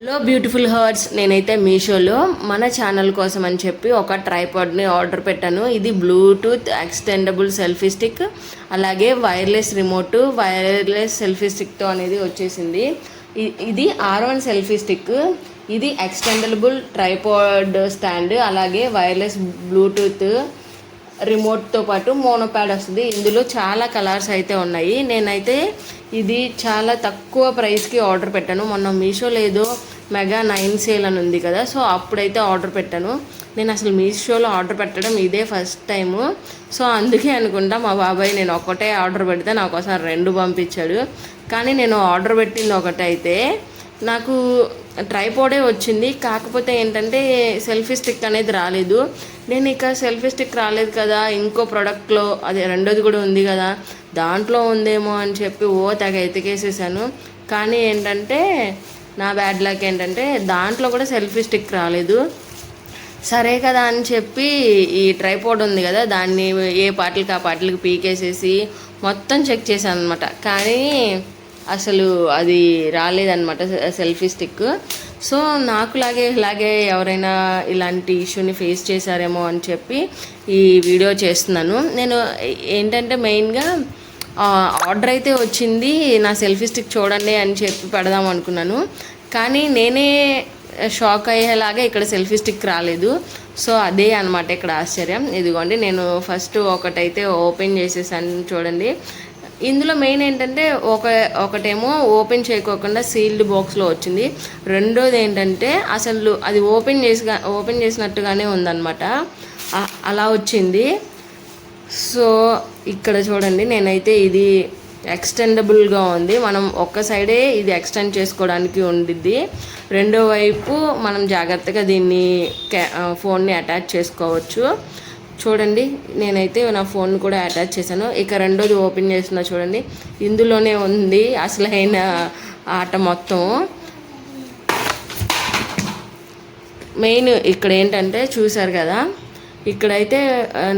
Hello beautiful hearts, నేనైతే మీషోలో మన ఛానల్ కోసం అని చెప్పి ఒక ట్రైపాడ్ని ఆర్డర్ పెట్టాను. ఇది బ్లూటూత్ ఎక్స్టెండబుల్ సెల్ఫీ స్టిక్, అలాగే వైర్లెస్ రిమోట్, వైర్లెస్ సెల్ఫీ స్టిక్తో అనేది వచ్చేసింది. ఇది R1 సెల్ఫీ స్టిక్, ఇది ఎక్స్టెండబుల్ ట్రైపాడ్ స్టాండ్, అలాగే వైర్లెస్ బ్లూటూత్ రిమోట్తో పాటు మోనోప్యాడ్ వస్తుంది. ఇందులో చాలా కలర్స్ అయితే ఉన్నాయి. నేనైతే ఇది చాలా తక్కువ ప్రైస్కి ఆర్డర్ పెట్టాను. మొన్న మీషోలో ఏదో మెగా 9 సేల్ అని ఉంది కదా, సో అప్పుడైతే ఆర్డర్ పెట్టాను. నేను అసలు మీషోలో ఆర్డర్ పెట్టడం ఇదే ఫస్ట్ టైము. సో అందుకే అనుకుంటా మా బాబాయ్ నేను ఒకటే ఆర్డర్ పెడితే నా కోసం 2 పంపించాడు. కానీ నేను ఆర్డర్ పెట్టింది ఒకటైతే నాకు ట్రైపాడే వచ్చింది. కాకపోతే ఏంటంటే సెల్ఫీ స్టిక్ అనేది రాలేదు. నేను ఇక సెల్ఫీ స్టిక్ రాలేదు కదా, ఇంకో ప్రోడక్ట్లో అదే రెండోది కూడా ఉంది కదా, దాంట్లో ఉందేమో అని చెప్పి తెగ ఎతికేసేసాను. కానీ ఏంటంటే నా బ్యాడ్ లక్ ఏంటంటే దాంట్లో కూడా సెల్ఫీ స్టిక్ రాలేదు. సరే కదా అని చెప్పి ఈ ట్రైపాడ్ ఉంది కదా, దాన్ని ఏ పార్టీలకి ఆ పార్టీలకి పీకేసేసి మొత్తం చెక్ చేశాను అనమాట. కానీ అసలు అది రాలేదన్నమాట సెల్ఫీ స్టిక్. సో ఇలాగే ఎవరైనా ఇలాంటి ఇష్యూని ఫేస్ చేశారేమో అని చెప్పి ఈ వీడియో చేస్తున్నాను. నేను ఏంటంటే మెయిన్గా ఆర్డర్ అయితే వచ్చింది, నా సెల్ఫీ స్టిక్ చూడండి అని చెప్పి పెడదాం అనుకున్నాను. కానీ నేనే షాక్ అయ్యేలాగా ఇక్కడ సెల్ఫీ స్టిక్ రాలేదు. సో అదే అనమాట ఇక్కడ ఆశ్చర్యం. ఇదిగోండి, నేను ఫస్ట్ ఒకటైతే ఓపెన్ చేసేసాను చూడండి. ఇందులో మెయిన్ ఏంటంటే ఒకటేమో ఓపెన్ చేయకోకుండా సీల్డ్ బాక్స్లో వచ్చింది. రెండోది ఏంటంటే అసలు అది ఓపెన్ చేసినట్టుగానే ఉందన్నమాట, అలా వచ్చింది. సో ఇక్కడ చూడండి, నేనైతే ఇది ఎక్స్టెండబుల్గా ఉంది. మనం ఒక్క సైడే ఇది ఎక్స్టెండ్ చేసుకోవడానికి ఉండిద్ది, రెండో వైపు మనం జాగ్రత్తగా దీన్ని ఫోన్ని అటాచ్ చేసుకోవచ్చు. చూడండి, నేనైతే నా ఫోన్ కూడా అటాచ్ చేశాను. ఇక రెండోది ఓపెన్ చేస్తున్నా చూడండి, ఇందులోనే ఉంది అసలైన ఆట మొత్తం. మెయిన్ ఇక్కడ ఏంటంటే చూసారు కదా, ఇక్కడైతే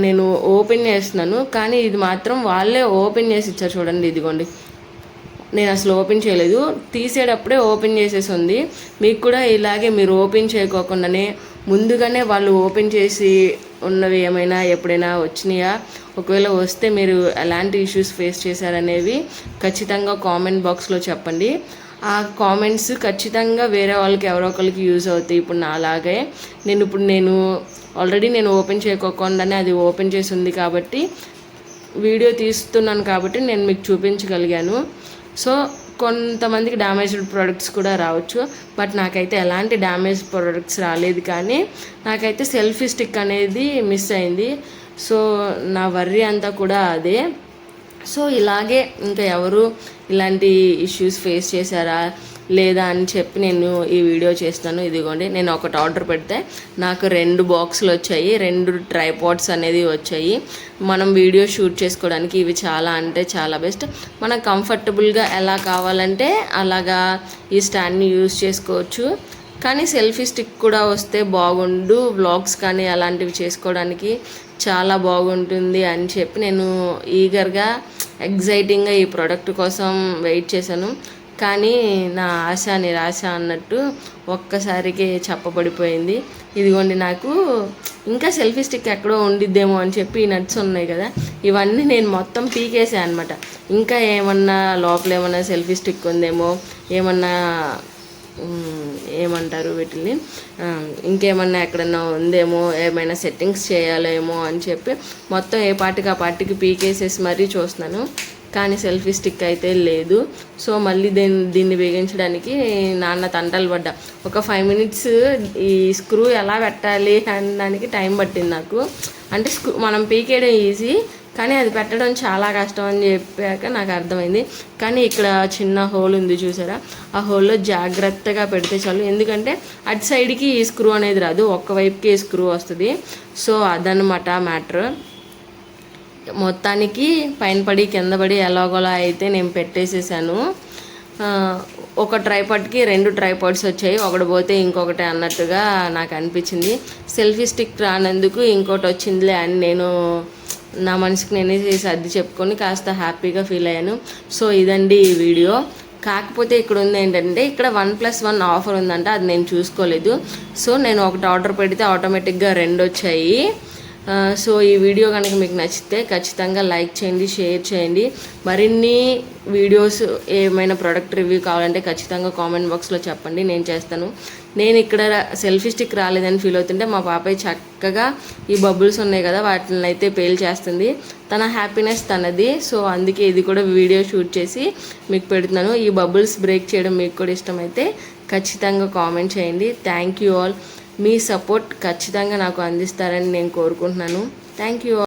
నేను ఓపెన్ చేస్తున్నాను, కానీ ఇది మాత్రం వాళ్ళే ఓపెన్ చేసి ఇచ్చారు చూడండి. ఇదిగోండి, నేను అసలు ఓపెన్ చేయలేదు, తీసేటప్పుడే ఓపెన్ చేసేసి ఉంది. మీకు కూడా ఇలాగే మీరు ఓపెన్ చేయకోకుండానే ముందుగానే వాళ్ళు ఓపెన్ చేసి ఉన్నవి ఏమైనా ఎప్పుడైనా వచ్చినాయా, ఒకవేళ వస్తే మీరు ఎలాంటి ఇష్యూస్ ఫేస్ చేశారనేవి ఖచ్చితంగా కామెంట్ బాక్స్లో చెప్పండి. ఆ కామెంట్స్ ఖచ్చితంగా వేరే వాళ్ళకి ఎవరో ఒకరికి యూజ్ అవుతాయి. ఇప్పుడు నా అలాగే నేను ఆల్రెడీ ఓపెన్ చేయకోకుండానే అది ఓపెన్ చేసి ఉంది కాబట్టి వీడియో తీస్తున్నాను కాబట్టి నేను మీకు చూపించగలిగాను. సో కొంతమందికి డ్యామేజ్డ్ ప్రోడక్ట్స్ కూడా రావచ్చు, బట్ నాకైతే ఎలాంటి డ్యామేజ్ ప్రోడక్ట్స్ రాలేదు. కానీ నాకైతే సెల్ఫీ స్టిక్ అనేది మిస్ అయింది. సో నా వర్రీ అంతా కూడా అదే. సో ఇలాగే ఇంకా ఎవరు ఇలాంటి ఇష్యూస్ ఫేస్ చేశారా లేదా అని చెప్పి నేను ఈ వీడియో చేస్తాను. ఇదిగోండి, నేను ఒకటి ఆర్డర్ పెడితే నాకు 2 బాక్సులు వచ్చాయి, 2 ట్రైపాడ్స్ అనేది వచ్చాయి. మనం వీడియో షూట్ చేసుకోవడానికి ఇవి చాలా అంటే చాలా బెస్ట్. మనకు కంఫర్టబుల్గా ఎలా కావాలంటే అలాగా ఈ స్టాండ్ని యూజ్ చేసుకోవచ్చు. కానీ సెల్ఫీ స్టిక్ కూడా వస్తే బాగుండు, వ్లాగ్స్ కానీ అలాంటివి చేసుకోవడానికి చాలా బాగుంటుంది అని చెప్పి నేను ఈగర్గా ఎగ్జైటింగ్గా ఈ ప్రోడక్ట్ కోసం వెయిట్ చేశాను. కానీ నా ఆశ నిరాశ అన్నట్టు ఒక్కసారికి చెప్పబడిపోయింది. ఇదిగోండి, నాకు ఇంకా సెల్ఫీ స్టిక్ ఎక్కడో ఉండిద్దేమో అని చెప్పి ఈ నట్స్ ఉన్నాయి కదా, ఇవన్నీ నేను మొత్తం పీకేసాను అనమాట. ఇంకా ఏమన్నా లోపల ఏమన్నా సెల్ఫీ స్టిక్ ఉందేమో, ఏమంటారు వీటిని, ఇంకేమన్నా ఎక్కడన్నా ఉందేమో, ఏమైనా సెట్టింగ్స్ చేయాలేమో అని చెప్పి మొత్తం ఏ పార్టీకి ఆ పార్టీకి పీకేసేసి మరీ చూస్తున్నాను. కానీ సెల్ఫీ స్టిక్ అయితే లేదు. సో మళ్ళీ దీన్ని బిగించడానికి నాన్న తంటలు పడ్డా. ఒక 5 మినిట్స్ ఈ స్క్రూ ఎలా పెట్టాలి అనడానికి టైం పట్టింది నాకు. అంటే మనం పీకేయడం ఈజీ, కానీ అది పెట్టడం చాలా కష్టం అని చెప్పాక నాకు అర్థమైంది. కానీ ఇక్కడ చిన్న హోల్ ఉంది చూసారా, ఆ హోల్లో జాగ్రత్తగా పెడితే చాలు. ఎందుకంటే అటు సైడ్కి ఈ స్క్రూ అనేది రాదు, ఒక్కవైపుకి ఈ స్క్రూ వస్తుంది. సో అదనమాట మ్యాటర్. మొత్తానికి పైన పడి కింద పడి ఎలాగోలా అయితే నేను పెట్టేసేసాను. ఒక ట్రైపాడ్కి 2 ట్రైపాడ్స్ వచ్చాయి, ఒకటి పోతే ఇంకొకటి అన్నట్టుగా నాకు అనిపించింది. సెల్ఫీ స్టిక్ రానందుకు ఇంకోటి వచ్చిందిలే అని నేను నా మనసుకి నేనే సర్ది చెప్పుకొని కాస్త హ్యాపీగా ఫీల్ అయ్యాను. సో ఇదండి ఈ వీడియో. కాకపోతే ఇక్కడ ఉంది ఏంటంటే ఇక్కడ 1+1 ఆఫర్ ఉందంట, అది నేను చూసుకోలేదు. సో నేను ఒకటి ఆర్డర్ పెడితే ఆటోమేటిక్గా 2 వచ్చాయి. సో ఈ వీడియో కనుక మీకు నచ్చితే ఖచ్చితంగా లైక్ చేయండి, షేర్ చేయండి. మరిన్ని వీడియోస్ ఏమైనా ప్రోడక్ట్ రివ్యూ కావాలంటే ఖచ్చితంగా కామెంట్ బాక్స్లో చెప్పండి, నేను చేస్తాను. నేను ఇక్కడ సెల్ఫీ స్టిక్ రాలేదని ఫీల్ అవుతుంటే మా పాపయ్య చక్కగా ఈ బబుల్స్ ఉన్నాయి కదా వాటిని అయితే పేల్ చేస్తుంది. తన హ్యాపీనెస్ తనది. సో అందుకే ఇది కూడా వీడియో షూట్ చేసి మీకు పెడుతున్నాను. ఈ బబుల్స్ బ్రేక్ చేయడం మీకు కూడా ఇష్టమైతే ఖచ్చితంగా కామెంట్ చేయండి. Thank you all. Me support ఖచ్చితంగా నాకు అందిస్తారని నేను కోరుకుంటున్నాను. Thank you all.